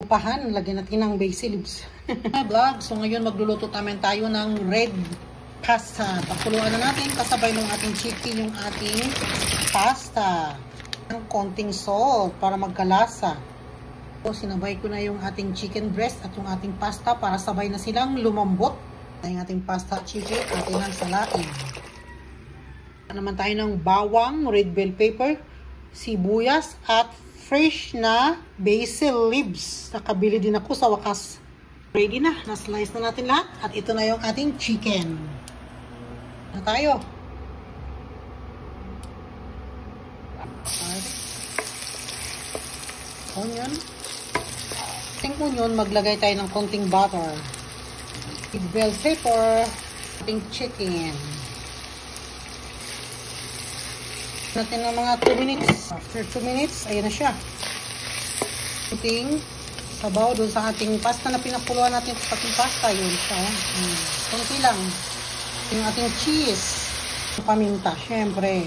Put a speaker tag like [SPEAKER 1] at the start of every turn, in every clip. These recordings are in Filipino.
[SPEAKER 1] upahan. Lagyan natin ng basil leaves. Vlog. So ngayon magluluto naman tayo ng red pasta. Pagkuluan na natin kasabay ng ating chicken yung ating pasta. Ng konting salt para magkalasa. So sinabay ko na yung ating chicken breast at yung ating pasta para sabay na silang lumambot. Yung ating pasta at chicken atin ang salain. Naman tayo ng bawang, red bell pepper, sibuyas at fresh na basil leaves. Nakabili din ako sa wakas. Ready na. Na-slice na natin lahat. At ito na yung ating chicken. Na tayo. Onion. Ating onion, maglagay tayo ng konting butter. Red bell pepper. Ating chicken. Natin ng mga 2 minutes. After 2 minutes, ayan na siya. Puting sabaw doon sa ating pasta na pinakuluan natin sa ating pasta. Yun siya. Kunti lang. Yung ating cheese. Paminta, syempre.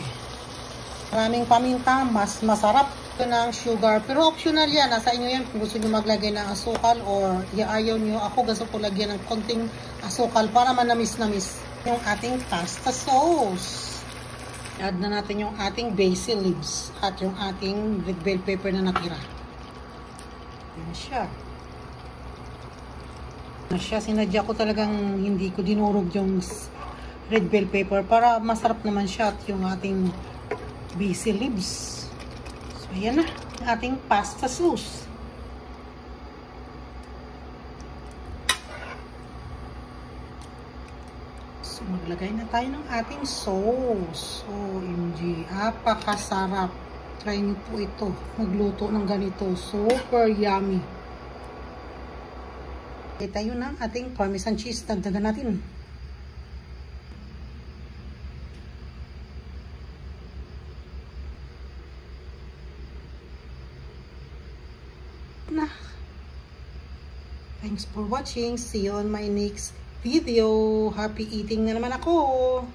[SPEAKER 1] Maraming paminta, mas masarap ng sugar. Pero optional yan. Nasa inyo yan kung gusto nyo maglagay ng asukal or ayaw nyo. Ako gusto ko lagyan ng konting asukal para manamis-namis yung ating pasta sauce. Add na natin yung ating basil leaves at yung ating red bell pepper na natira. Ayan siya. Sinadya ko talagang hindi ko dinurog yung red bell pepper para masarap naman siya at yung ating basil leaves. So ayan na, yung ating pasta sauce. So, maglagay na tayo ng ating sauce. OMG, apakasarap. Try nyo po ito. Magluto ng ganito. Super yummy. Okay, tayo ng ating parmesan cheese. Dagdagan natin. Na. Thanks for watching. See you on my next video. Happy eating na naman ako.